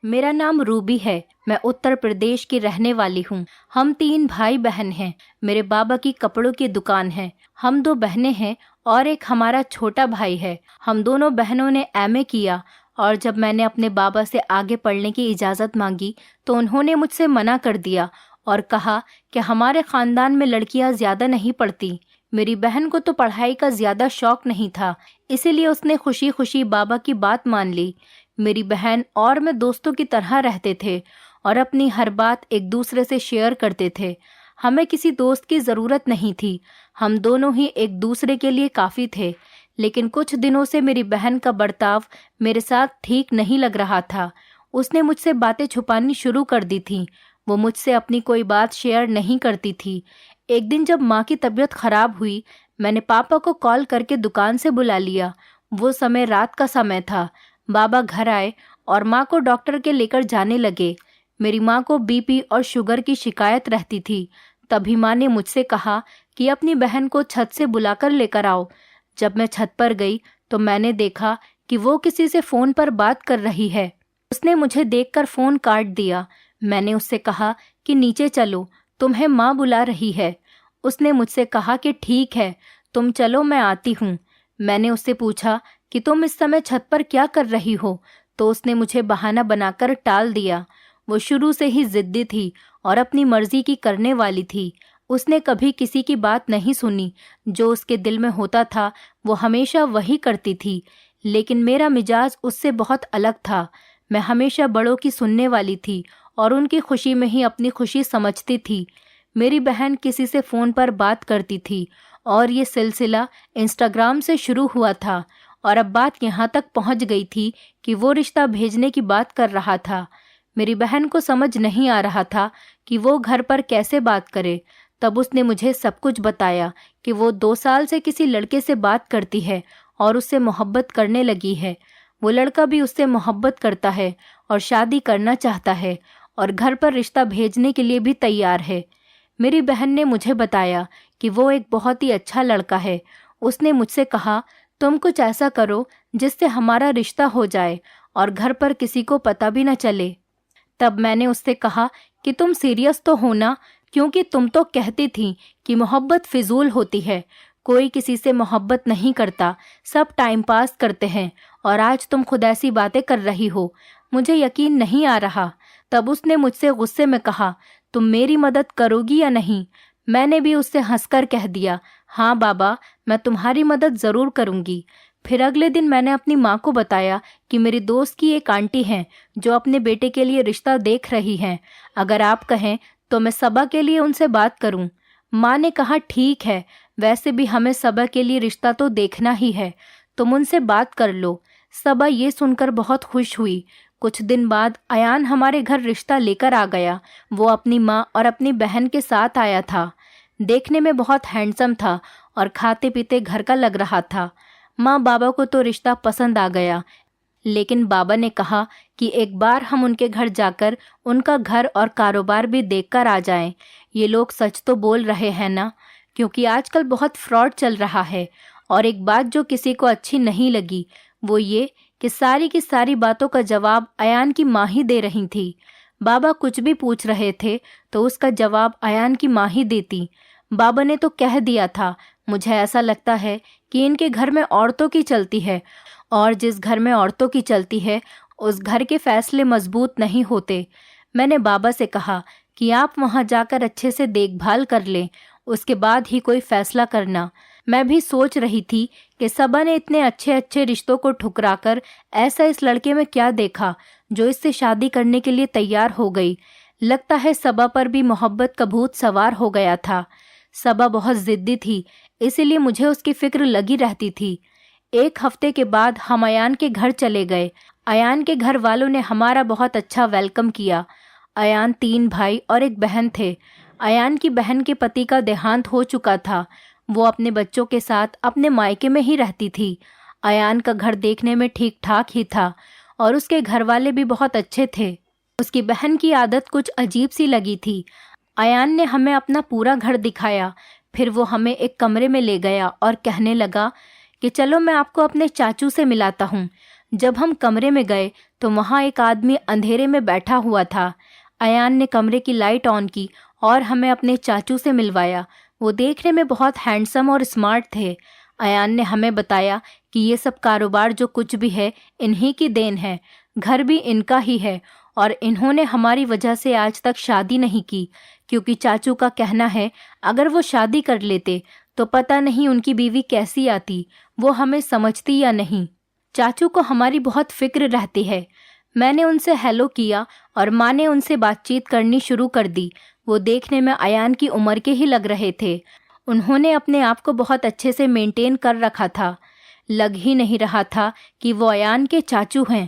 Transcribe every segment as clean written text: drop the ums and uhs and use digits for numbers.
मेरा नाम रूबी है। मैं उत्तर प्रदेश की रहने वाली हूँ। हम 3 भाई बहन हैं। मेरे बाबा की कपड़ों की दुकान है। हम 2 बहनें हैं और एक हमारा छोटा भाई है। हम दोनों बहनों ने एमए किया और जब मैंने अपने बाबा से आगे पढ़ने की इजाज़त मांगी तो उन्होंने मुझसे मना कर दिया और कहा कि हमारे ख़ानदान में लड़कियां ज़्यादा नहीं पढ़ती। मेरी बहन को तो पढ़ाई का ज़्यादा शौक नहीं था, इसीलिए उसने खुशी खुशी बाबा की बात मान ली। मेरी बहन और मैं दोस्तों की तरह रहते थे और अपनी हर बात एक दूसरे से शेयर करते थे। हमें किसी दोस्त की ज़रूरत नहीं थी। हम दोनों ही एक दूसरे के लिए काफ़ी थे। लेकिन कुछ दिनों से मेरी बहन का बर्ताव मेरे साथ ठीक नहीं लग रहा था। उसने मुझसे बातें छुपानी शुरू कर दी थी। वो मुझसे अपनी कोई बात शेयर नहीं करती थी। एक दिन जब माँ की तबीयत खराब हुई, मैंने पापा को कॉल करके दुकान से बुला लिया। वो समय रात का समय था। बाबा घर आए और माँ को डॉक्टर के लेकर जाने लगे। मेरी माँ को बीपी और शुगर की शिकायत रहती थी। तभी माँ ने मुझसे कहा कि अपनी बहन को छत से बुलाकर लेकर आओ। जब मैं छत पर गई तो मैंने देखा कि वो किसी से फ़ोन पर बात कर रही है। उसने मुझे देखकर फ़ोन काट दिया। मैंने उससे कहा कि नीचे चलो, तुम्हें माँ बुला रही है। उसने मुझसे कहा कि ठीक है, तुम चलो, मैं आती हूँ। मैंने उससे पूछा कि तुम इस समय छत पर क्या कर रही हो, तो उसने मुझे बहाना बनाकर टाल दिया। वो शुरू से ही ज़िद्दी थी और अपनी मर्जी की करने वाली थी। उसने कभी किसी की बात नहीं सुनी। जो उसके दिल में होता था वो हमेशा वही करती थी। लेकिन मेरा मिजाज उससे बहुत अलग था। मैं हमेशा बड़ों की सुनने वाली थी और उनकी खुशी में ही अपनी खुशी समझती थी। मेरी बहन किसी से फ़ोन पर बात करती थी और ये सिलसिला इंस्टाग्राम से शुरू हुआ था और अब बात यहाँ तक पहुँच गई थी कि वो रिश्ता भेजने की बात कर रहा था। मेरी बहन को समझ नहीं आ रहा था कि वो घर पर कैसे बात करे। तब उसने मुझे सब कुछ बताया कि वो 2 साल से किसी लड़के से बात करती है और उससे मोहब्बत करने लगी है। वो लड़का भी उससे मोहब्बत करता है और शादी करना चाहता है और घर पर रिश्ता भेजने के लिए भी तैयार है। मेरी बहन ने मुझे बताया कि वो एक बहुत ही अच्छा लड़का है। उसने मुझसे कहा, तुम कुछ ऐसा करो जिससे हमारा रिश्ता हो जाए और घर पर किसी को पता भी न चले। तब मैंने उससे कहा कि तुम सीरियस तो हो ना, क्योंकि तुम तो कहती थी कि मोहब्बत फिजूल होती है, कोई किसी से मोहब्बत नहीं करता, सब टाइम पास करते हैं, और आज तुम खुद ऐसी बातें कर रही हो। मुझे यकीन नहीं आ रहा। तब उसने मुझसे गुस्से में कहा, तुम मेरी मदद करोगी या नहीं? मैंने भी उससे हंसकर कह दिया, हाँ बाबा, मैं तुम्हारी मदद ज़रूर करूँगी। फिर अगले दिन मैंने अपनी माँ को बताया कि मेरी दोस्त की एक आंटी हैं जो अपने बेटे के लिए रिश्ता देख रही हैं। अगर आप कहें तो मैं सबा के लिए उनसे बात करूं। माँ ने कहा, ठीक है, वैसे भी हमें सबा के लिए रिश्ता तो देखना ही है, तुम उनसे बात कर लो। सबा ये सुनकर बहुत खुश हुई। कुछ दिन बाद अयान हमारे घर रिश्ता लेकर आ गया। वो अपनी माँ और अपनी बहन के साथ आया था। देखने में बहुत हैंडसम था और खाते पीते घर का लग रहा था। माँ बाबा को तो रिश्ता पसंद आ गया, लेकिन बाबा ने कहा कि एक बार हम उनके घर जाकर उनका घर और कारोबार भी देखकर आ जाएं। ये लोग सच तो बोल रहे हैं ना, क्योंकि आजकल बहुत फ्रॉड चल रहा है। और एक बात जो किसी को अच्छी नहीं लगी वो ये कि सारी की सारी बातों का जवाब अयान की माँ ही दे रही थी। बाबा कुछ भी पूछ रहे थे तो उसका जवाब अयान की माँ ही देती। बाबा ने तो कह दिया था, मुझे ऐसा लगता है कि इनके घर में औरतों की चलती है, और जिस घर में औरतों की चलती है उस घर के फैसले मजबूत नहीं होते। मैंने बाबा से कहा कि आप वहां जाकर अच्छे से देखभाल कर लें, उसके बाद ही कोई फैसला करना। मैं भी सोच रही थी कि सबा ने इतने अच्छे अच्छे रिश्तों को ठुकराकर ऐसा इस लड़के में क्या देखा जो इससे शादी करने के लिए तैयार हो गई। लगता है सबा पर भी मोहब्बत का भूत सवार हो गया था। सबा बहुत जिद्दी थी, इसीलिए मुझे उसकी फिक्र लगी रहती थी। 1 हफ्ते के बाद हम अयान के घर चले गए। अयान के घर वालों ने हमारा बहुत अच्छा वेलकम किया। अयान 3 भाई और एक बहन थे। अयान की बहन के पति का देहांत हो चुका था। वो अपने बच्चों के साथ अपने मायके में ही रहती थी। अयान का घर देखने में ठीक ठाक ही था और उसके घर वाले भी बहुत अच्छे थे। उसकी बहन की आदत कुछ अजीब सी लगी थी। अयान ने हमें अपना पूरा घर दिखाया। फिर वो हमें एक कमरे में ले गया और कहने लगा कि चलो मैं आपको अपने चाचू से मिलाता हूँ। जब हम कमरे में गए तो वहाँ एक आदमी अंधेरे में बैठा हुआ था। अयान ने कमरे की लाइट ऑन की और हमें अपने चाचू से मिलवाया। वो देखने में बहुत हैंडसम और स्मार्ट थे। अयान ने हमें बताया कि ये सब कारोबार जो कुछ भी है इन्हीं की देन है, घर भी इनका ही है और इन्होंने हमारी वजह से आज तक शादी नहीं की, क्योंकि चाचू का कहना है अगर वो शादी कर लेते तो पता नहीं उनकी बीवी कैसी आती, वो हमें समझती या नहीं। चाचू को हमारी बहुत फिक्र रहती है। मैंने उनसे हेलो किया और माँ ने उनसे बातचीत करनी शुरू कर दी। वो देखने में अयान की उम्र के ही लग रहे थे। उन्होंने अपने आप को बहुत अच्छे से मेंटेन कर रखा था। लग ही नहीं रहा था कि वो अयान के चाचू हैं।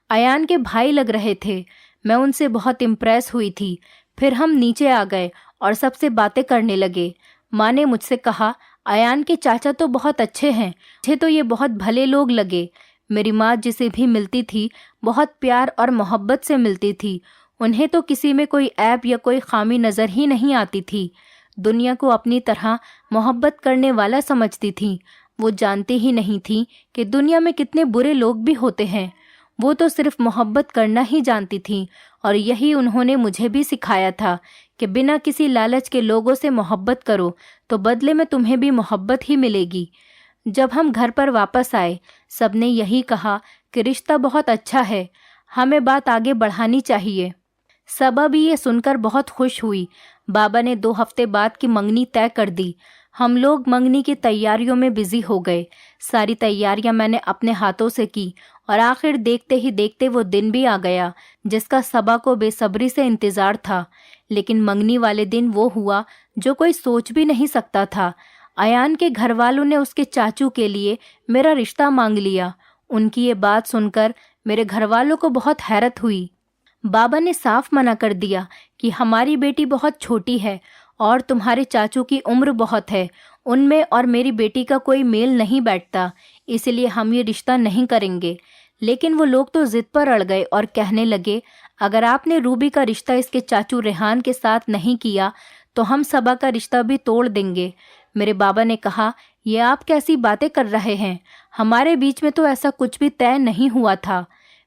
अयान के भाई लग रहे थे। मैं उनसे बहुत इम्प्रेस हुई थी। फिर हम नीचे आ गए और सबसे बातें करने लगे। माँ ने मुझसे कहा, अयान के चाचा तो बहुत अच्छे हैं, मुझे तो ये बहुत भले लोग लगे। मेरी माँ जिसे भी मिलती थी बहुत प्यार और मोहब्बत से मिलती थी। उन्हें तो किसी में कोई ऐब या कोई खामी नज़र ही नहीं आती थी। दुनिया को अपनी तरह मोहब्बत करने वाला समझती थी। वो जानती ही नहीं थी कि दुनिया में कितने बुरे लोग भी होते हैं। वो तो सिर्फ मोहब्बत करना ही जानती थी और यही उन्होंने मुझे भी सिखाया था कि बिना किसी लालच के लोगों से मोहब्बत करो तो बदले में तुम्हें भी मोहब्बत ही मिलेगी। जब हम घर पर वापस आए सबने यही कहा कि रिश्ता बहुत अच्छा है, हमें बात आगे बढ़ानी चाहिए। सबा भी ये सुनकर बहुत खुश हुई। बाबा ने 2 हफ्ते बाद की मंगनी तय कर दी। हम लोग मंगनी की तैयारियों में बिजी हो गए। सारी तैयारियां मैंने अपने हाथों से की और आखिर देखते ही देखते वो दिन भी आ गया जिसका सबा को बेसब्री से इंतज़ार था। लेकिन मंगनी वाले दिन वो हुआ जो कोई सोच भी नहीं सकता था। अयान के घर वालों ने उसके चाचू के लिए मेरा रिश्ता मांग लिया। उनकी ये बात सुनकर मेरे घर वालों को बहुत हैरत हुई। बाबा ने साफ मना कर दिया कि हमारी बेटी बहुत छोटी है और तुम्हारे चाचू की उम्र बहुत है, उनमें और मेरी बेटी का कोई मेल नहीं बैठता, इसलिए हम ये रिश्ता नहीं करेंगे। लेकिन वो लोग तो जिद पर अड़ गए और कहने लगे, अगर आपने रूबी का रिश्ता इसके चाचू रेहान के साथ नहीं किया तो हम सबा का रिश्ता भी तोड़ देंगे। मेरे बाबा ने कहा, ये आप कैसी बातें कर रहे हैं, हमारे बीच में तो ऐसा कुछ भी तय नहीं हुआ था।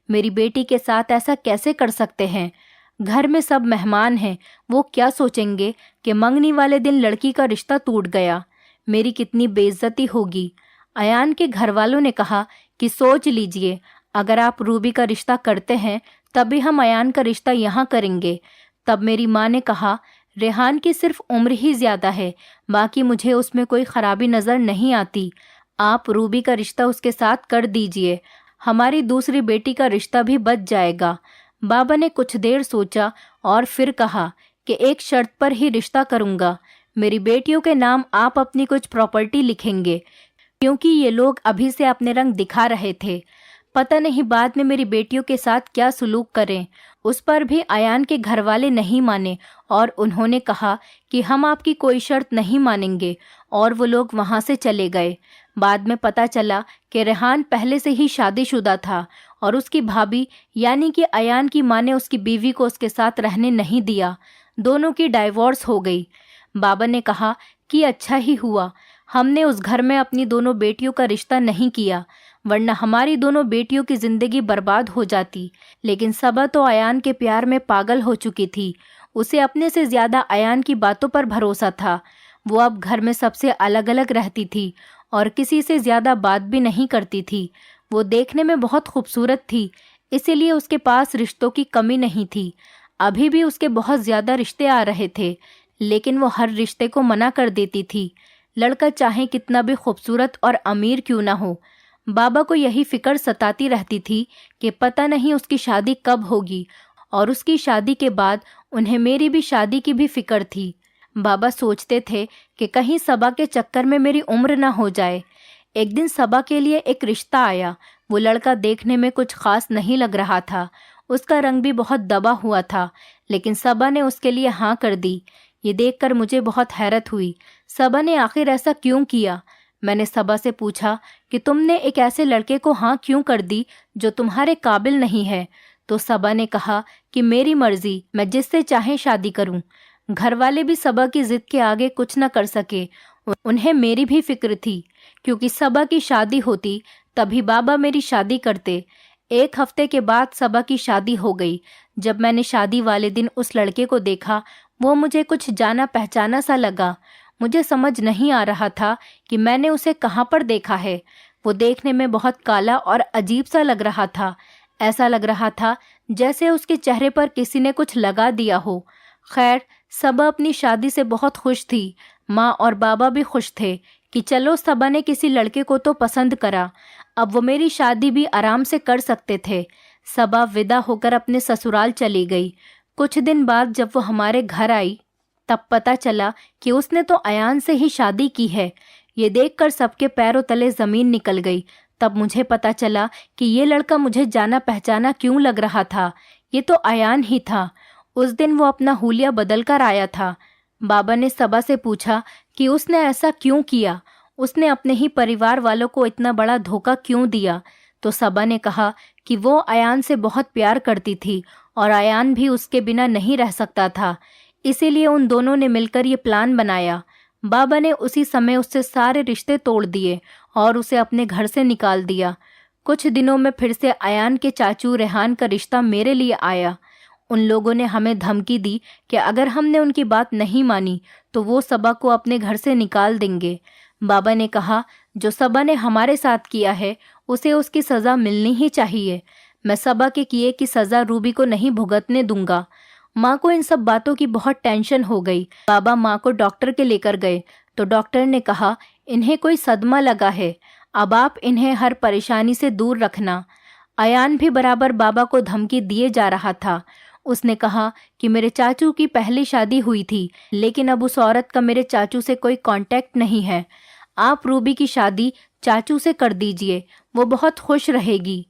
मेरी बेटी के साथ ऐसा कैसे कर सकते हैं? घर में सब मेहमान हैं, वो क्या सोचेंगे कि मंगनी वाले दिन लड़की का रिश्ता टूट गया। मेरी कितनी बेइज्जती होगी। अयान के घर वालों ने कहा कि सोच लीजिए, अगर आप रूबी का रिश्ता करते हैं तभी हम अयान का रिश्ता यहाँ करेंगे। तब मेरी माँ ने कहा, रेहान की सिर्फ उम्र ही ज़्यादा है, बाकी मुझे उसमें कोई ख़राबी नज़र नहीं आती। आप रूबी का रिश्ता उसके साथ कर दीजिए, हमारी दूसरी बेटी का रिश्ता भी बच जाएगा। बाबा ने कुछ देर सोचा और फिर कहा कि एक शर्त पर ही रिश्ता करूँगा। मेरी बेटियों के नाम आप अपनी कुछ प्रॉपर्टी लिखेंगे, क्योंकि ये लोग अभी से अपने रंग दिखा रहे थे। पता नहीं बाद में मेरी बेटियों के साथ क्या सलूक करें। उस पर भी अयान के घर वाले नहीं माने और उन्होंने कहा कि हम आपकी कोई शर्त नहीं मानेंगे, और वो लोग वहाँ से चले गए। बाद में पता चला कि रेहान पहले से ही शादीशुदा था और उसकी भाभी यानी कि अयान की माँ ने उसकी बीवी को उसके साथ रहने नहीं दिया। दोनों की डाइवोर्स हो गई। बाबा ने कहा कि अच्छा ही हुआ हमने उस घर में अपनी दोनों बेटियों का रिश्ता नहीं किया, वरना हमारी दोनों बेटियों की जिंदगी बर्बाद हो जाती। लेकिन सबा तो अयान के प्यार में पागल हो चुकी थी। उसे अपने से ज्यादा अयान की बातों पर भरोसा था। वो अब घर में सबसे अलग अलग रहती थी और किसी से ज्यादा बात भी नहीं करती थी। वो देखने में बहुत खूबसूरत थी, इसीलिए उसके पास रिश्तों की कमी नहीं थी। अभी भी उसके बहुत ज्यादा रिश्ते आ रहे थे, लेकिन वो हर रिश्ते को मना कर देती थी, लड़का चाहे कितना भी खूबसूरत और अमीर क्यों ना हो। बाबा को यही फिक्र सताती रहती थी कि पता नहीं उसकी शादी कब होगी, और उसकी शादी के बाद उन्हें मेरी भी शादी की भी फिक्र थी। बाबा सोचते थे कि कहीं सबा के चक्कर में मेरी उम्र ना हो जाए। एक दिन सबा के लिए एक रिश्ता आया। वो लड़का देखने में कुछ खास नहीं लग रहा था, उसका रंग भी बहुत दबा हुआ था, लेकिन सबा ने उसके लिए हाँ कर दी। ये देखकर मुझे बहुत हैरत हुई। सबा ने आखिर ऐसा क्यों किया? मैंने सबा से पूछा कि तुमने एक ऐसे लड़के को हाँ क्यों कर दी जो तुम्हारे काबिल नहीं है? तो सबा ने कहा कि मेरी मर्जी, मैं जिससे चाहे शादी करूं। घर वाले भी सबा की जिद के आगे कुछ न कर सके। उन्हें मेरी भी फिक्र थी, क्योंकि सबा की शादी होती तभी बाबा मेरी शादी करते। 1 हफ्ते के बाद सबा की शादी हो गई। जब मैंने शादी वाले दिन उस लड़के को देखा, वो मुझे कुछ जाना पहचाना सा लगा। मुझे समझ नहीं आ रहा था कि मैंने उसे कहाँ पर देखा है। वो देखने में बहुत काला और अजीब सा लग रहा था। ऐसा लग रहा था जैसे उसके चेहरे पर किसी ने कुछ लगा दिया हो। खैर, सबा अपनी शादी से बहुत खुश थी। माँ और बाबा भी खुश थे कि चलो सबा ने किसी लड़के को तो पसंद करा, अब वो मेरी शादी भी आराम से कर सकते थे। सबा विदा होकर अपने ससुराल चली गई। कुछ दिन बाद जब वो हमारे घर आई, तब पता चला कि उसने तो अयान से ही शादी की है। ये देखकर सबके पैरों तले जमीन निकल गई। तब मुझे पता चला कि ये लड़का मुझे जाना पहचाना क्यों लग रहा था। ये तो अयान ही था। उस दिन वो अपना हुलिया बदल कर आया था। बाबा ने सबा से पूछा कि उसने ऐसा क्यों किया, उसने अपने ही परिवार वालों को इतना बड़ा धोखा क्यों दिया। तो सबा ने कहा कि वो अयान से बहुत प्यार करती थी और अयान भी उसके बिना नहीं रह सकता था, इसीलिए उन दोनों ने मिलकर ये प्लान बनाया। बाबा ने उसी समय उससे सारे रिश्ते तोड़ दिए और उसे अपने घर से निकाल दिया। कुछ दिनों में फिर से अयान के चाचू रेहान का रिश्ता मेरे लिए आया। उन लोगों ने हमें धमकी दी कि अगर हमने उनकी बात नहीं मानी तो वो सबा को अपने घर से निकाल देंगे। बाबा ने कहा, जो सबा ने हमारे साथ किया है उसे उसकी सज़ा मिलनी ही चाहिए। मैं सबा के किए की सज़ा रूबी को नहीं भुगतने दूंगा। माँ को इन सब बातों की बहुत टेंशन हो गई। बाबा माँ को डॉक्टर के लेकर गए तो डॉक्टर ने कहा, इन्हें कोई सदमा लगा है, अब आप इन्हें हर परेशानी से दूर रखना। अयान भी बराबर बाबा को धमकी दिए जा रहा था। उसने कहा कि मेरे चाचू की पहली शादी हुई थी, लेकिन अब उस औरत का मेरे चाचू से कोई कांटेक्ट नहीं है। आप रूबी की शादी चाचू से कर दीजिए, वो बहुत खुश रहेगी,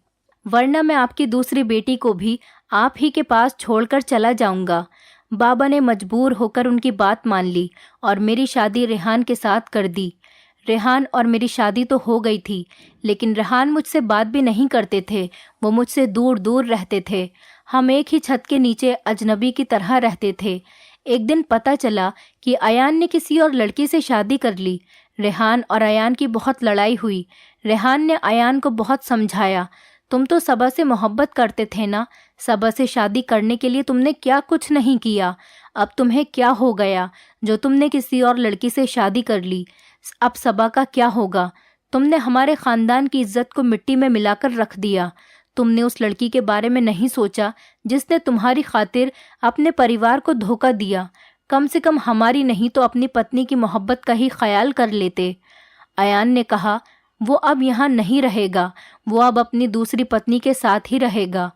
वरना मैं आपकी दूसरी बेटी को भी आप ही के पास छोड़कर चला जाऊंगा। बाबा ने मजबूर होकर उनकी बात मान ली और मेरी शादी रेहान के साथ कर दी। रेहान और मेरी शादी तो हो गई थी, लेकिन रेहान मुझसे बात भी नहीं करते थे। वो मुझसे दूर दूर रहते थे। हम एक ही छत के नीचे अजनबी की तरह रहते थे। एक दिन पता चला कि अयान ने किसी और लड़की से शादी कर ली। रेहान और अयान की बहुत लड़ाई हुई। रेहान ने अयान को बहुत समझाया, तुम तो सबा से मोहब्बत करते थे ना, सबा से शादी करने के लिए तुमने क्या कुछ नहीं किया। अब तुम्हें क्या हो गया जो तुमने किसी और लड़की से शादी कर ली। अब सबा का क्या होगा। तुमने हमारे खानदान की इज्जत को मिट्टी में मिलाकर रख दिया। तुमने उस लड़की के बारे में नहीं सोचा जिसने तुम्हारी खातिर अपने परिवार को धोखा दिया। कम से कम हमारी नहीं तो अपनी पत्नी की मोहब्बत का ही ख्याल कर लेते। अयान ने कहा, वो अब यहाँ नहीं रहेगा, वो अब अपनी दूसरी पत्नी के साथ ही रहेगा।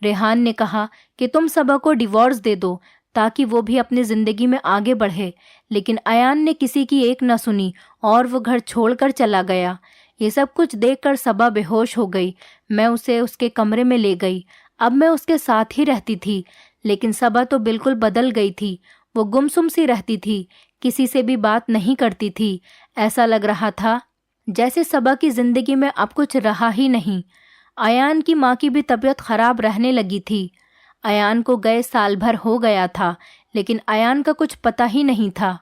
रेहान ने कहा कि तुम सबा को डिवोर्स दे दो ताकि वो भी अपनी ज़िंदगी में आगे बढ़े, लेकिन अयान ने किसी की एक न सुनी और वो घर छोड़कर चला गया। ये सब कुछ देखकर सबा बेहोश हो गई। मैं उसे उसके कमरे में ले गई। अब मैं उसके साथ ही रहती थी, लेकिन सबा तो बिल्कुल बदल गई थी। वो गुमसुम सी रहती थी, किसी से भी बात नहीं करती थी। ऐसा लग रहा था जैसे सबा की ज़िंदगी में अब कुछ रहा ही नहीं। अयान की माँ की भी तबीयत खराब रहने लगी थी। अयान को गए साल भर हो गया था, लेकिन अयान का कुछ पता ही नहीं था।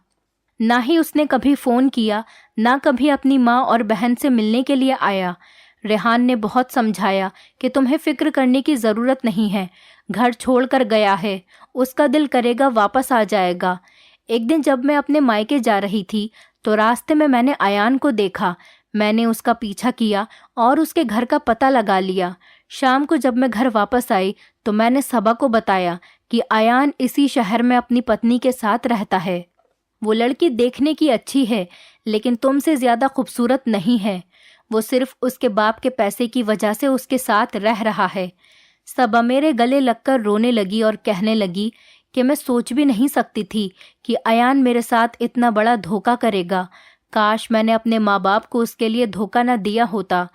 ना ही उसने कभी फ़ोन किया, ना कभी अपनी माँ और बहन से मिलने के लिए आया। रेहान ने बहुत समझाया कि तुम्हें फ़िक्र करने की ज़रूरत नहीं है, घर छोड़कर गया है, उसका दिल करेगा वापस आ जाएगा। एक दिन जब मैं अपने मायके जा रही थी तो रास्ते में मैंने अयान को देखा। मैंने उसका पीछा किया और उसके घर का पता लगा लिया। शाम को जब मैं घर वापस आई तो मैंने सबा को बताया कि अयान इसी शहर में अपनी पत्नी के साथ रहता है। वो लड़की देखने की अच्छी है, लेकिन तुमसे ज़्यादा खूबसूरत नहीं है। वो सिर्फ उसके बाप के पैसे की वजह से उसके साथ रह रहा है। सबा मेरे गले लगकर रोने लगी और कहने लगी कि मैं सोच भी नहीं सकती थी कि अयान मेरे साथ इतना बड़ा धोखा करेगा। काश मैंने अपने माँ बाप को उसके लिए धोखा न दिया होता।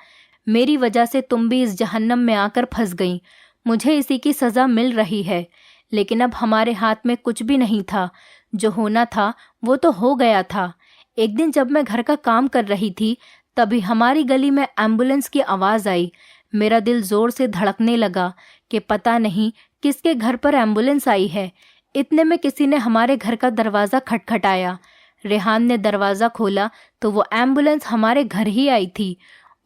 मेरी वजह से तुम भी इस जहन्नम में आकर फंस गई। मुझे इसी की सज़ा मिल रही है, लेकिन अब हमारे हाथ में कुछ भी नहीं था। जो होना था वो तो हो गया था। एक दिन जब मैं घर का काम कर रही थी, तभी हमारी गली में एम्बुलेंस की आवाज़ आई। मेरा दिल ज़ोर से धड़कने लगा कि पता नहीं किसके घर पर एम्बुलेंस आई है। इतने में किसी ने हमारे घर का दरवाज़ा खटखटाया। रेहान ने दरवाज़ा खोला तो वो एम्बुलेंस हमारे घर ही आई थी।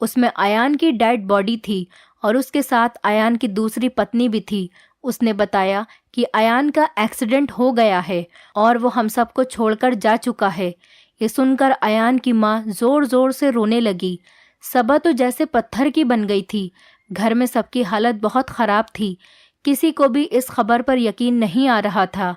उसमें अयान की डेड बॉडी थी और उसके साथ अयान की दूसरी पत्नी भी थी। उसने बताया कि अयान का एक्सीडेंट हो गया है और वो हम सबको छोड़कर जा चुका है। ये सुनकर अयान की माँ जोर जोर से रोने लगी। सबा तो जैसे पत्थर की बन गई थी। घर में सबकी हालत बहुत खराब थी। किसी को भी इस खबर पर यकीन नहीं आ रहा था।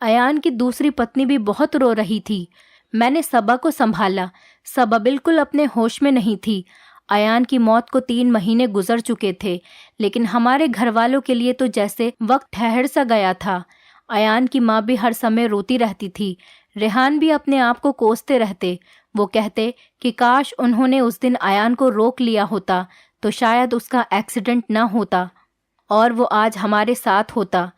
अयान की दूसरी पत्नी भी बहुत रो रही थी। मैंने सबा को संभाला। सबा बिल्कुल अपने होश में नहीं थी। अयान की मौत को 3 महीने गुजर चुके थे, लेकिन हमारे घर वालों के लिए तो जैसे वक्त ठहर सा गया था। अयान की माँ भी हर समय रोती रहती थी। रेहान भी अपने आप को कोसते रहते। वो कहते कि काश उन्होंने उस दिन अयान को रोक लिया होता तो शायद उसका एक्सीडेंट न होता और वो आज हमारे साथ होता।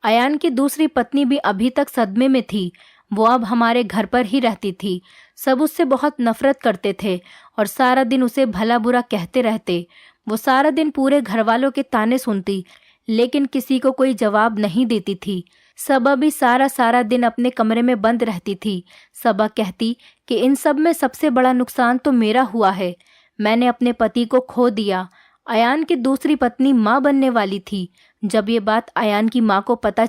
अयान की दूसरी पत्नी भी अभी तक सदमे में थी। वो अब हमारे घर पर ही रहती थी। सब उससे बहुत नफरत करते थे और सारा दिन उसे भला बुरा कहते रहते। वो सारा दिन पूरे घर वालों के ताने सुनती, लेकिन किसी को कोई जवाब नहीं देती थी। सबा भी सारा सारा दिन अपने कमरे में बंद रहती थी। सबा कहती कि इन सब में सबसे बड़ा नुकसान तो मेरा हुआ है। मैंने अपने पति को खो दिया। अयान की दूसरी पत्नी माँ बनने वाली थी। जब ये बात अयान की माँ को पता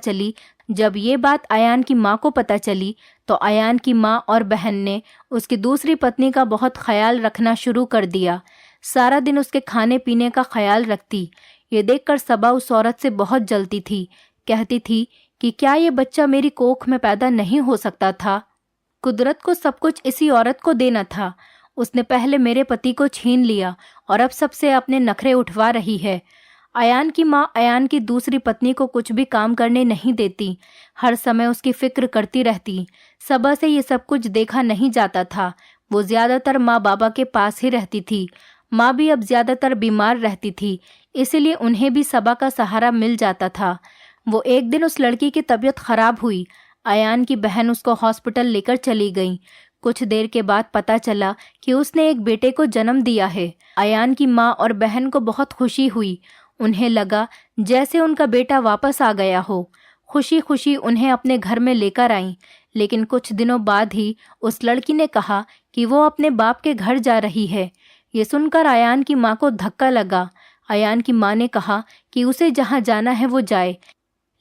चली तो अयान की माँ और बहन ने उसकी दूसरी पत्नी का बहुत ख्याल रखना शुरू कर दिया। सारा दिन उसके खाने पीने का ख्याल रखती। ये देखकर सबा उस औरत से बहुत जलती थी। कहती थी कि क्या ये बच्चा मेरी कोख में पैदा नहीं हो सकता था? कुदरत को सब कुछ इसी औरत को देना था। उसने पहले मेरे पति को छीन लिया और अब सबसे अपने नखरे उठवा रही है। अयान की माँ अयान की दूसरी पत्नी को कुछ भी काम करने नहीं देती। हर समय उसकी फिक्र करती रहती। सबा से ये सब कुछ देखा नहीं जाता था। वो ज्यादातर माँ बाबा के पास ही रहती थी। माँ भी अब ज्यादातर बीमार रहती थी, इसीलिए उन्हें भी सबा का सहारा मिल जाता था। वो एक दिन उस लड़की की तबीयत खराब हुई। अयान की बहन उसको हॉस्पिटल लेकर चली गई। कुछ देर के बाद पता चला कि उसने एक बेटे को जन्म दिया है। अयान की माँ और बहन को बहुत खुशी हुई। उन्हें लगा जैसे उनका बेटा वापस आ गया हो। खुशी खुशी उन्हें अपने घर में लेकर आई। लेकिन कुछ दिनों बाद ही उस लड़की ने कहा कि वो अपने बाप के घर जा रही है। ये सुनकर अयान की माँ को धक्का लगा। अयान की माँ ने कहा कि उसे जहाँ जाना है वो जाए,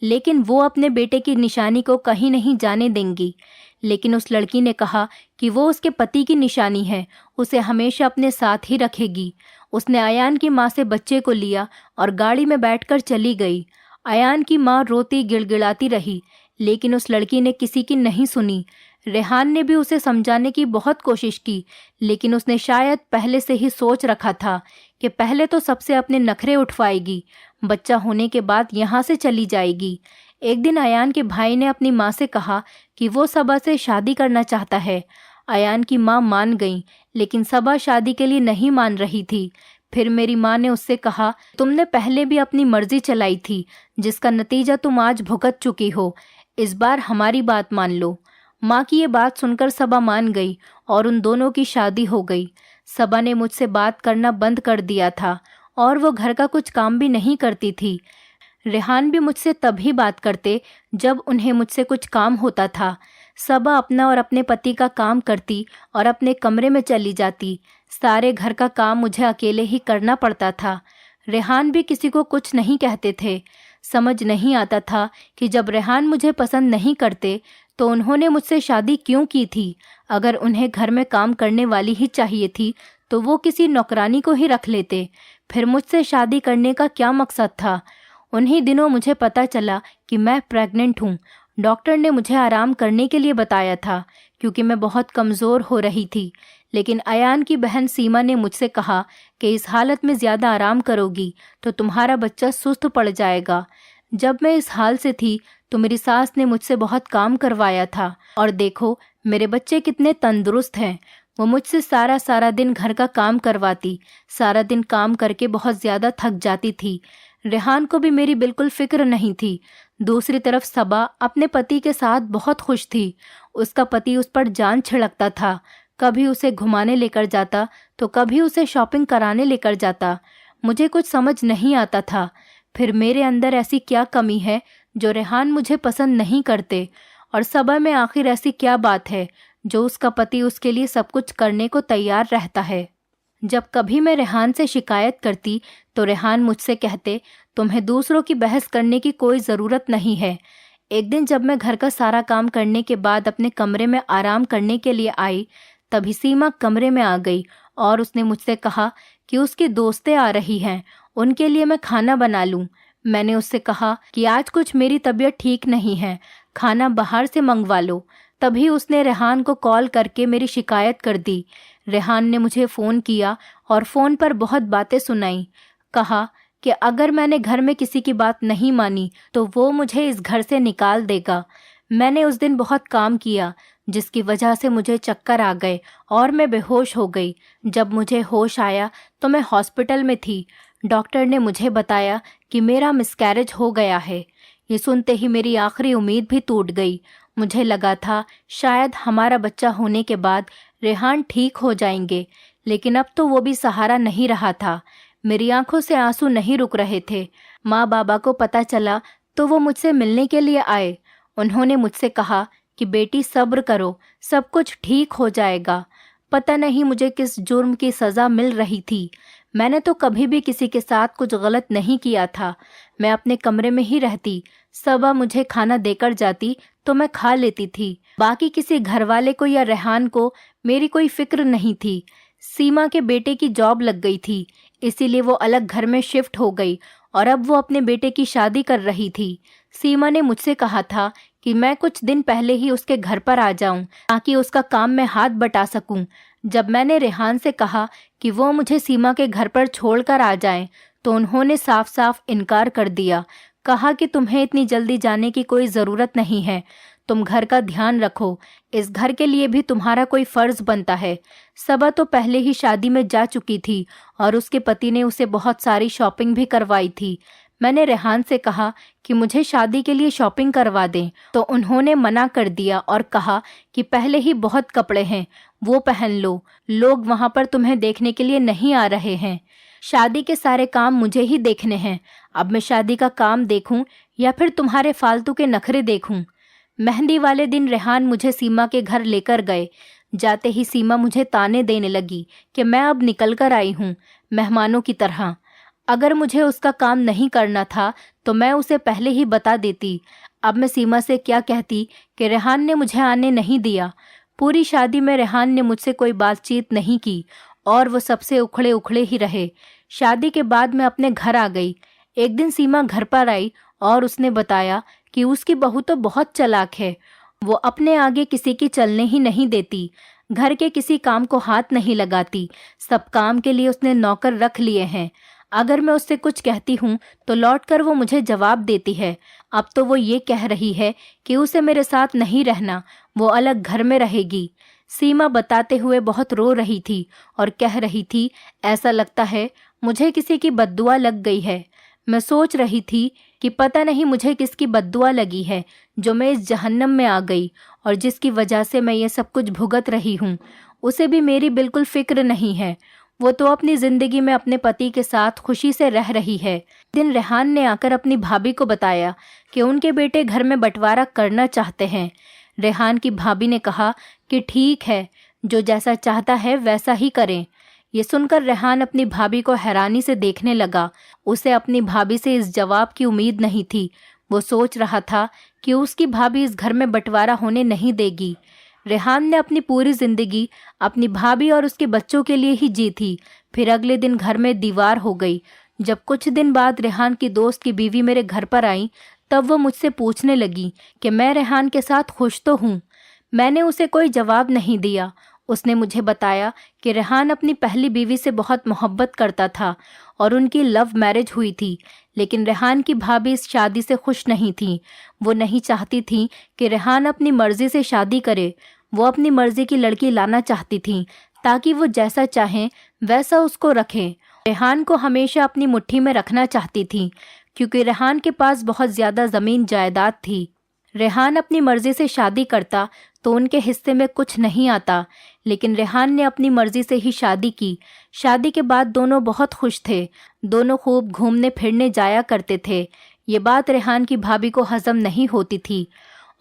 लेकिन वो अपने बेटे की निशानी को कहीं नहीं जाने देंगी। लेकिन उस लड़की ने कहा कि वो उसके पति की निशानी है, उसे हमेशा अपने साथ ही रखेगी। उसने अयान की माँ से बच्चे को लिया और गाड़ी में बैठकर चली गई। अयान की माँ रोती गिड़गिड़ाती रही, लेकिन उस लड़की ने किसी की नहीं सुनी। रेहान ने भी उसे समझाने की बहुत कोशिश की, लेकिन उसने शायद पहले से ही सोच रखा था कि पहले तो सबसे अपने नखरे उठवाएगी, बच्चा होने के बाद यहाँ से चली जाएगी। एक दिन अयान के भाई ने अपनी माँ से कहा कि वो सबा से शादी करना चाहता है। अयान की माँ मान गई, लेकिन सबा शादी के लिए नहीं मान रही थी। फिर मेरी माँ ने उससे कहा, तुमने पहले भी अपनी मर्जी चलाई थी, जिसका नतीजा तुम आज भुगत चुकी हो। इस बार हमारी बात मान लो। माँ की ये बात सुनकर सबा मान गई और उन दोनों की शादी हो गई। सबा ने मुझसे बात करना बंद कर दिया था और वो घर का कुछ काम भी नहीं करती थी। रेहान भी मुझसे तभी बात करते जब उन्हें मुझसे कुछ काम होता था। सबा अपना और अपने पति का काम करती और अपने कमरे में चली जाती। सारे घर का काम मुझे अकेले ही करना पड़ता था। रेहान भी किसी को कुछ नहीं कहते थे। समझ नहीं आता था कि जब रेहान मुझे पसंद नहीं करते तो उन्होंने मुझसे शादी क्यों की थी। अगर उन्हें घर में काम करने वाली ही चाहिए थी तो वो किसी नौकरानी को ही रख लेते। फिर मुझसे शादी करने का क्या मकसद था? उन्हीं दिनों मुझे पता चला कि मैं प्रेग्नेंट हूँ। डॉक्टर ने मुझे आराम करने के लिए बताया था, क्योंकि मैं बहुत कमज़ोर हो रही थी। लेकिन अयान की बहन सीमा ने मुझसे कहा कि इस हालत में ज़्यादा आराम करोगी तो तुम्हारा बच्चा सुस्त पड़ जाएगा। जब मैं इस हाल से थी तो मेरी सास ने मुझसे बहुत काम करवाया था और देखो मेरे बच्चे कितने तंदुरुस्त हैं। वो मुझसे सारा सारा दिन घर का काम करवाती। सारा दिन काम करके बहुत ज़्यादा थक जाती थी। रेहान को भी मेरी बिल्कुल फिक्र नहीं थी। दूसरी तरफ सबा अपने पति के साथ बहुत खुश थी। उसका पति उस पर जान छिड़कता था। कभी उसे घुमाने लेकर जाता तो कभी उसे शॉपिंग कराने लेकर जाता। मुझे कुछ समझ नहीं आता था। फिर मेरे अंदर ऐसी क्या कमी है जो रेहान मुझे पसंद नहीं करते, और सबा में आखिर ऐसी क्या बात है जो उसका पति उसके लिए सब कुछ करने को तैयार रहता है। जब कभी मैं रेहान से शिकायत करती तो रेहान मुझसे कहते, तुम्हें दूसरों की बहस करने की कोई ज़रूरत नहीं है। एक दिन जब मैं घर का सारा काम करने के बाद अपने कमरे में आराम करने के लिए आई, तभी सीमा कमरे में आ गई और उसने मुझसे कहा कि उसकी दोस्तें आ रही हैं, उनके लिए मैं खाना बना लूं। मैंने उससे कहा कि आज कुछ मेरी तबीयत ठीक नहीं है, खाना बाहर से मंगवा लो। तभी उसने रेहान को कॉल करके मेरी शिकायत कर दी। रेहान ने मुझे फ़ोन किया और फ़ोन पर बहुत बातें सुनाई। कहा कि अगर मैंने घर में किसी की बात नहीं मानी तो वो मुझे इस घर से निकाल देगा। मैंने उस दिन बहुत काम किया जिसकी वजह से मुझे चक्कर आ गए और मैं बेहोश हो गई। जब मुझे होश आया तो मैं हॉस्पिटल में थी। डॉक्टर ने मुझे बताया कि मेरा मिसकैरेज हो गया है। ये सुनते ही मेरी आखिरी उम्मीद भी टूट गई। मुझे लगा था शायद हमारा बच्चा होने के बाद रेहान ठीक हो जाएंगे, लेकिन अब तो वो भी सहारा नहीं रहा था। मेरी आंखों से आंसू नहीं रुक रहे थे। माँ बाबा को पता चला तो वो मुझसे मिलने के लिए आए। उन्होंने मुझसे कहा कि बेटी सब्र करो, सब कुछ ठीक हो जाएगा। पता नहीं मुझे किस जुर्म की सज़ा मिल रही थी। मैंने तो कभी भी किसी के साथ कुछ गलत नहीं किया था। मैं अपने कमरे में ही रहती। सबा मुझे खाना देकर जाती तो मैं खा लेती थी। बाकी किसी घरवाले को या रेहान को मेरी कोई फिक्र नहीं थी। सीमा के बेटे की जॉब लग गई थी, इसीलिए वो अलग घर में शिफ्ट हो गई और अब वो अपने बेटे की शादी कर रही थी। सीमा ने मुझसे कहा था कि मैं कुछ दिन पहले ही उसके घर पर आ जाऊं ताकि उसका काम में हाथ बटा सकूं। जब मैंने रेहान से कहा कि वो मुझे सीमा के घर पर छोड़कर आ जाएं, तो उन्होंने साफ साफ इनकार कर दिया। कहा कि तुम्हें इतनी जल्दी जाने की कोई ज़रूरत नहीं है, तुम घर का ध्यान रखो, इस घर के लिए भी तुम्हारा कोई फ़र्ज़ बनता है। सबा तो पहले ही शादी में जा चुकी थी और उसके पति ने उसे बहुत सारी शॉपिंग भी करवाई थी। मैंने रेहान से कहा कि मुझे शादी के लिए शॉपिंग करवा दें, तो उन्होंने मना कर दिया और कहा कि पहले ही बहुत कपड़े हैं, वो पहन लो, लोग वहाँ पर तुम्हें देखने के लिए नहीं आ रहे हैं। शादी के सारे काम मुझे ही देखने हैं। अब मैं शादी का काम देखूं या फिर तुम्हारे फालतू के नखरे देखूं। मेहंदी वाले दिन रेहान मुझे सीमा के घर लेकर गए। जाते ही सीमा मुझे ताने देने लगी कि मैं अब निकल कर आई हूँ मेहमानों की तरह। अगर मुझे उसका काम नहीं करना था तो मैं उसे पहले ही बता देती। अब मैं सीमा से क्या कहती कि रेहान ने मुझे आने नहीं दिया। पूरी शादी में रेहान ने मुझसे कोई बातचीत नहीं की और वो सबसे उखड़े उखड़े ही रहे। शादी के बाद मैं अपने घर आ गई। एक दिन सीमा घर पर आई और उसने बताया कि उसकी बहू तो बहुत चालाक है। वो अपने आगे किसी की चलने ही नहीं देती, घर के किसी काम को हाथ नहीं लगाती। सब काम के लिए उसने नौकर रख लिए हैं। अगर मैं उससे कुछ कहती हूँ तो लौटकर वो मुझे जवाब देती है। अब तो वो ये कह रही है कि उसे मेरे साथ नहीं रहना, वो अलग घर में रहेगी। सीमा बताते हुए बहुत रो रही थी और कह रही थी, ऐसा लगता है मुझे किसी की बद्दुआ लग गई है। मैं सोच रही थी कि पता नहीं मुझे किसकी बद्दुआ लगी है जो मैं इस जहन्नम में आ गई और जिसकी वजह से मैं ये सब कुछ भुगत रही हूँ। उसे भी मेरी बिल्कुल फिक्र नहीं है। वो तो अपनी जिंदगी में अपने पति के साथ खुशी से रह रही है। दिन रेहान ने आकर अपनी भाभी को बताया कि उनके बेटे घर में बंटवारा करना चाहते हैं। रेहान की भाभी ने कहा कि ठीक है, जो जैसा चाहता है वैसा ही करें। ये सुनकर रेहान अपनी भाभी को हैरानी से देखने लगा। उसे अपनी भाभी से इस जवाब की उम्मीद नहीं थी। वो सोच रहा था कि उसकी भाभी इस घर में बंटवारा होने नहीं देगी। रेहान ने अपनी पूरी जिंदगी अपनी भाभी और उसके बच्चों के लिए ही जी थी। फिर अगले दिन घर में दीवार हो गई। जब कुछ दिन बाद रेहान की दोस्त की बीवी मेरे घर पर आई, तब वो मुझसे पूछने लगी कि मैं रेहान के साथ खुश तो हूँ। मैंने उसे कोई जवाब नहीं दिया। उसने मुझे बताया कि रेहान अपनी पहली बीवी से बहुत मोहब्बत करता था और उनकी लव मैरिज हुई थी, लेकिन रेहान की भाभी इस शादी से खुश नहीं थी। वो नहीं चाहती थी कि रेहान अपनी मर्जी से शादी करे। वो अपनी मर्जी की लड़की लाना चाहती थी ताकि वो जैसा चाहे वैसा उसको रखे। रेहान को हमेशा अपनी मुट्ठी में रखना चाहती थी क्योंकि रेहान के पास बहुत ज़्यादा ज़मीन जायदाद थी। रेहान अपनी मर्जी से शादी करता तो उनके हिस्से में कुछ नहीं आता, लेकिन रेहान ने अपनी मर्जी से ही शादी की। शादी के बाद दोनों बहुत खुश थे। दोनों खूब घूमने फिरने जाया करते थे। ये बात रेहान की भाभी को हजम नहीं होती थी।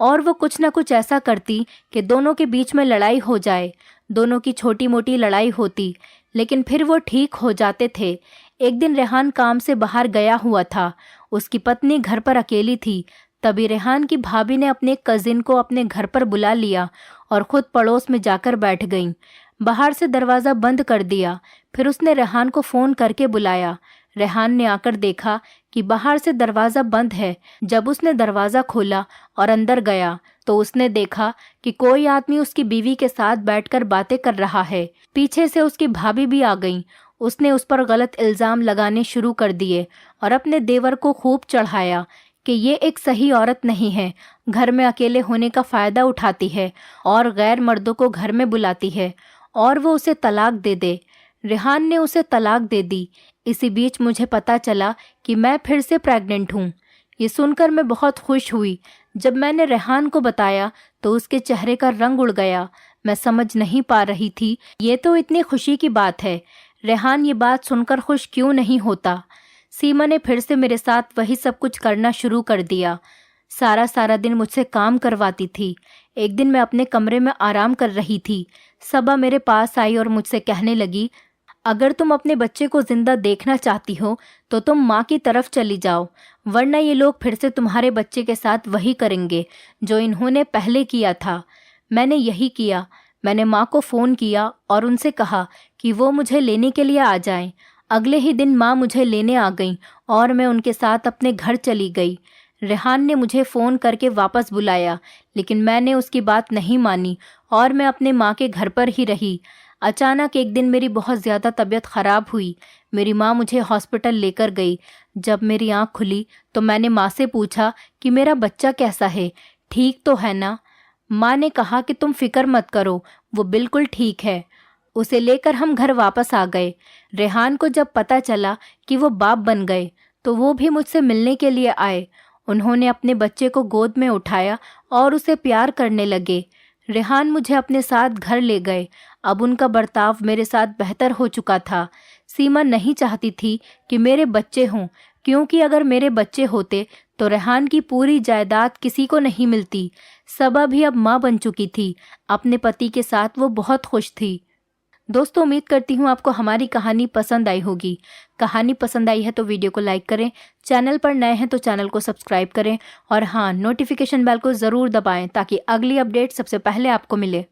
और वो कुछ ना कुछ ऐसा करती कि दोनों के बीच में लड़ाई हो जाए। दोनों की छोटी मोटी लड़ाई होती, लेकिन फिर वो ठीक हो जाते थे। एक दिन रेहान काम से बाहर गया हुआ था। उसकी पत्नी घर पर अकेली थी। तभी रेहान की भाभी ने अपने कजिन को अपने घर पर बुला लिया और खुद पड़ोस में जाकर बैठ गईं। बाहर से दरवाज़ा बंद कर दिया। फिर उसने रेहान को फ़ोन करके बुलाया। रेहान ने आकर देखा कि बाहर से दरवाज़ा बंद है। जब उसने दरवाज़ा खोला और अंदर गया तो उसने देखा कि कोई आदमी उसकी बीवी के साथ बैठकर बातें कर रहा है। पीछे से उसकी भाभी भी आ गई। उसने उस पर गलत इल्ज़ाम लगाने शुरू कर दिए और अपने देवर को खूब चढ़ाया कि ये एक सही औरत नहीं है, घर में अकेले होने का फ़ायदा उठाती है और गैर मर्दों को घर में बुलाती है और वो उसे तलाक दे दे। रेहान ने उसे तलाक दे दी। इसी बीच मुझे पता चला कि मैं फिर से प्रेग्नेंट हूँ। ये सुनकर मैं बहुत खुश हुई। जब मैंने रेहान को बताया तो उसके चेहरे का रंग उड़ गया। मैं समझ नहीं पा रही थी, ये तो इतनी खुशी की बात है। रेहान ये बात सुनकर खुश क्यों नहीं होता। सीमा ने फिर से मेरे साथ वही सब कुछ करना शुरू कर दिया। सारा दिन मुझसे काम करवाती थी। एक दिन मैं अपने कमरे में आराम कर रही थी। सबा मेरे पास आई और मुझसे कहने लगी, अगर तुम अपने बच्चे को जिंदा देखना चाहती हो तो तुम माँ की तरफ चली जाओ, वरना ये लोग फिर से तुम्हारे बच्चे के साथ वही करेंगे जो इन्होंने पहले किया था। मैंने यही किया। मैंने माँ को फ़ोन किया और उनसे कहा कि वो मुझे लेने के लिए आ जाएं। अगले ही दिन माँ मुझे लेने आ गई और मैं उनके साथ अपने घर चली गई। रेहान ने मुझे फ़ोन करके वापस बुलाया, लेकिन मैंने उसकी बात नहीं मानी और मैं अपने माँ के घर पर ही रही। अचानक एक दिन मेरी बहुत ज़्यादा तबीयत ख़राब हुई। मेरी माँ मुझे हॉस्पिटल लेकर गई। जब मेरी आँख खुली तो मैंने माँ से पूछा कि मेरा बच्चा कैसा है, ठीक तो है ना। माँ ने कहा कि तुम फिक्र मत करो, वो बिल्कुल ठीक है। उसे लेकर हम घर वापस आ गए। रेहान को जब पता चला कि वो बाप बन गए तो वो भी मुझसे मिलने के लिए आए। उन्होंने अपने बच्चे को गोद में उठाया और उसे प्यार करने लगे। रेहान मुझे अपने साथ घर ले गए। अब उनका बर्ताव मेरे साथ बेहतर हो चुका था। सीमा नहीं चाहती थी कि मेरे बच्चे हों, क्योंकि अगर मेरे बच्चे होते तो रेहान की पूरी जायदाद किसी को नहीं मिलती। सबा भी अब माँ बन चुकी थी। अपने पति के साथ वो बहुत खुश थी। दोस्तों, उम्मीद करती हूँ आपको हमारी कहानी पसंद आई होगी। कहानी पसंद आई है तो वीडियो को लाइक करें, चैनल पर नए हैं तो चैनल को सब्सक्राइब करें और हाँ, नोटिफिकेशन बेल को ज़रूर दबाएं ताकि अगली अपडेट सबसे पहले आपको मिले।